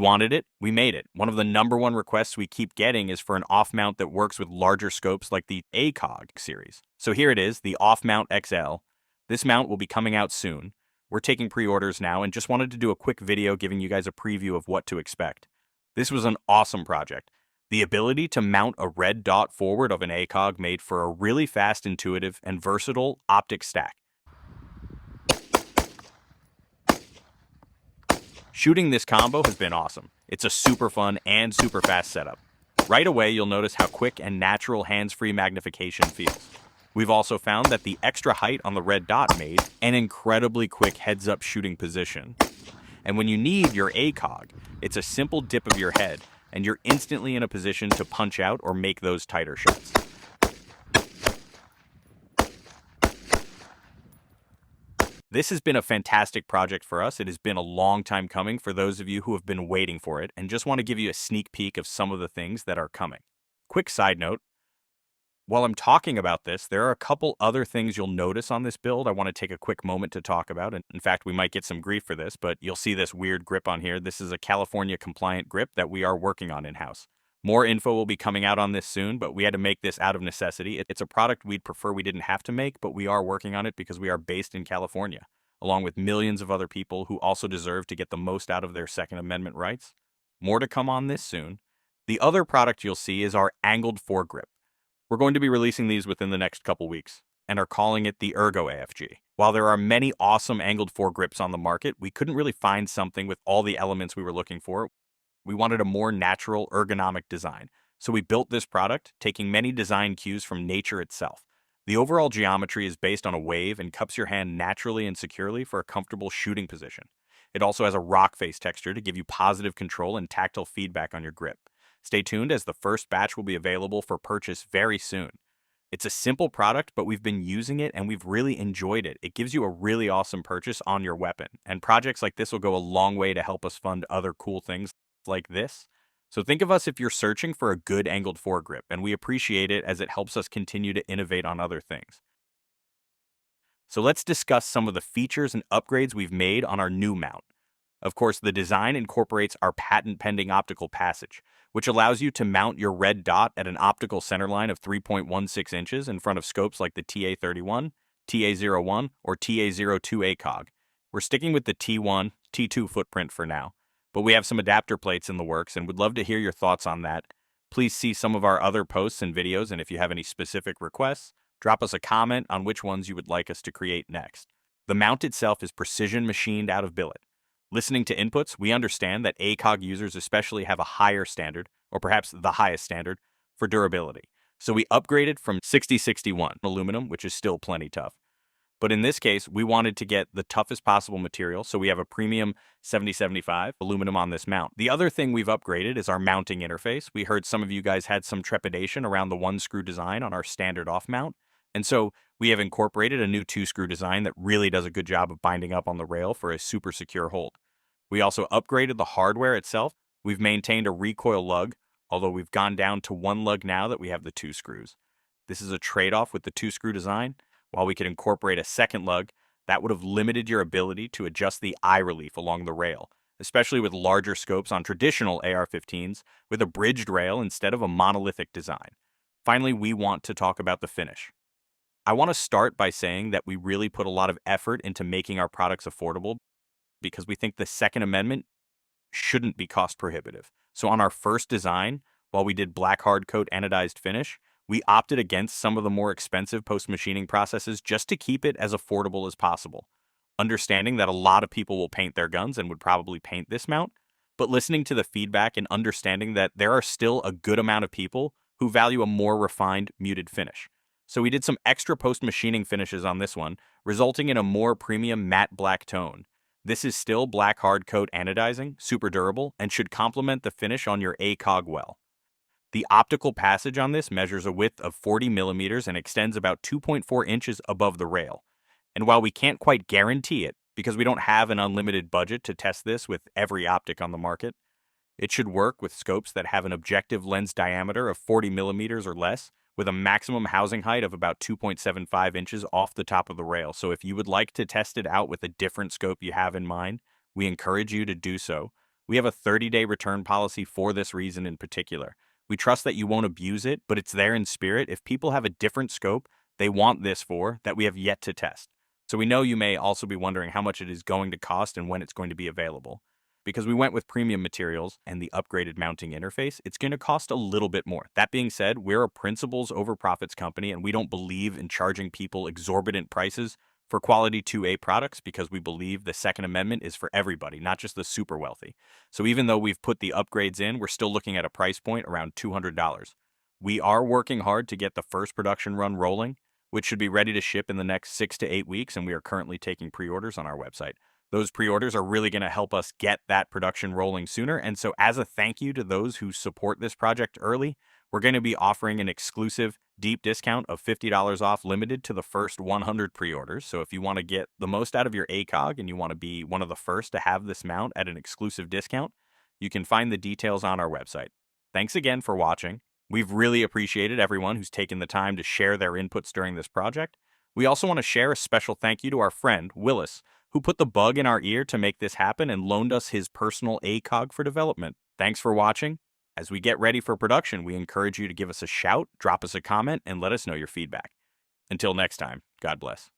wanted it, we made it. One of the #1 requests we keep getting is for an off-mount that works with larger scopes like the ACOG series. So here it is, the off-mount XL. This mount will be coming out soon. We're taking pre-orders now and just wanted to do a quick video giving you guys a preview of what to expect. This was an awesome project. The ability to mount a red dot forward of an ACOG made for a really fast, intuitive, and versatile optic stack. Shooting this combo has been awesome. It's a super fun and super fast setup. Right away, you'll notice how quick and natural hands-free magnification feels. We've also found that the extra height on the red dot made an incredibly quick heads-up shooting position. And when you need your ACOG, it's a simple dip of your head, and you're instantly in a position to punch out or make those tighter shots. This has been a fantastic project for us. It has been a long time coming for those of you who have been waiting for it, and just want to give you a sneak peek of some of the things that are coming. Quick side note, while I'm talking about this, there are a couple other things you'll notice on this build I want to take a quick moment to talk about. And in fact, we might get some grief for this, but you'll see this weird grip on here. This is a California compliant grip that we are working on in-house. More info will be coming out on this soon, but we had to make this out of necessity. It's a product we'd prefer we didn't have to make, but we are working on it because we are based in California, along with millions of other people who also deserve to get the most out of their Second Amendment rights. More to come on this soon. The other product you'll see is our angled foregrip. We're going to be releasing these within the next couple weeks, and are calling it the Ergo AFG. While there are many awesome angled foregrips on the market, we couldn't really find something with all the elements we were looking for. We wanted a more natural, ergonomic design, so we built this product, taking many design cues from nature itself. The overall geometry is based on a wave and cups your hand naturally and securely for a comfortable shooting position. It also has a rock face texture to give you positive control and tactile feedback on your grip. Stay tuned as the first batch will be available for purchase very soon. It's a simple product, but we've been using it and we've really enjoyed it. It gives you a really awesome purchase on your weapon, and projects like this will go a long way to help us fund other cool things like this. So think of us if you're searching for a good angled foregrip, and we appreciate it as it helps us continue to innovate on other things. So let's discuss some of the features and upgrades we've made on our new mount. Of course, the design incorporates our patent-pending optical passage, which allows you to mount your red dot at an optical centerline of 3.16 inches in front of scopes like the TA31, TA01, or TA02 ACOG. We're sticking with the T1, T2 footprint for now, but we have some adapter plates in the works and would love to hear your thoughts on that. Please see some of our other posts and videos, and if you have any specific requests, drop us a comment on which ones you would like us to create next. The mount itself is precision machined out of billet. Listening to inputs, we understand that ACOG users especially have a higher standard, or perhaps the highest standard, for durability. So we upgraded from 6061 aluminum, which is still plenty tough. But in this case, we wanted to get the toughest possible material, so we have a premium 7075 aluminum on this mount. The other thing we've upgraded is our mounting interface. We heard some of you guys had some trepidation around the 1-screw design on our standard off mount, and so we have incorporated a new 2-screw design that really does a good job of binding up on the rail for a super secure hold. We also upgraded the hardware itself. We've maintained a recoil lug, although we've gone down to 1 lug now that we have the 2 screws. This is a trade-off with the 2-screw design. While we could incorporate a second lug, that would have limited your ability to adjust the eye relief along the rail, especially with larger scopes on traditional AR-15s with a bridged rail instead of a monolithic design. Finally, we want to talk about the finish. I want to start by saying that we really put a lot of effort into making our products affordable because we think the Second Amendment shouldn't be cost prohibitive. So on our first design, while we did black hard coat anodized finish, we opted against some of the more expensive post-machining processes just to keep it as affordable as possible. Understanding that a lot of people will paint their guns and would probably paint this mount, but listening to the feedback and understanding that there are still a good amount of people who value a more refined, muted finish. So we did some extra post-machining finishes on this one, resulting in a more premium matte black tone. This is still black hard coat anodizing, super durable, and should complement the finish on your ACOG well. The optical passage on this measures a width of 40 millimeters and extends about 2.4 inches above the rail. And while we can't quite guarantee it, because we don't have an unlimited budget to test this with every optic on the market, it should work with scopes that have an objective lens diameter of 40 millimeters or less, with a maximum housing height of about 2.75 inches off the top of the rail. So if you would like to test it out with a different scope you have in mind, we encourage you to do so. We have a 30-day return policy for this reason in particular. We trust that you won't abuse it, but it's there in spirit if people have a different scope they want this for that we have yet to test. So we know you may also be wondering how much it is going to cost and when it's going to be available. Because we went with premium materials and the upgraded mounting interface, it's going to cost a little bit more. That being said, we're a principles over profits company, and we don't believe in charging people exorbitant prices for quality 2A products because we believe the Second Amendment is for everybody, not just the super wealthy. So even though we've put the upgrades in, we're still looking at a price point around $200. We are working hard to get the first production run rolling, which should be ready to ship in the next 6 to 8 weeks, and we are currently taking pre-orders on our website. Those pre-orders are really going to help us get that production rolling sooner, and so as a thank you to those who support this project early, we're going to be offering an exclusive deep discount of $50 off limited to the first 100 pre-orders. So if you want to get the most out of your ACOG and you want to be one of the first to have this mount at an exclusive discount, you can find the details on our website. Thanks again for watching. We've really appreciated everyone who's taken the time to share their inputs during this project. We also want to share a special thank you to our friend, Willis, who put the bug in our ear to make this happen and loaned us his personal ACOG for development. Thanks for watching. As we get ready for production, we encourage you to give us a shout, drop us a comment, and let us know your feedback. Until next time, God bless.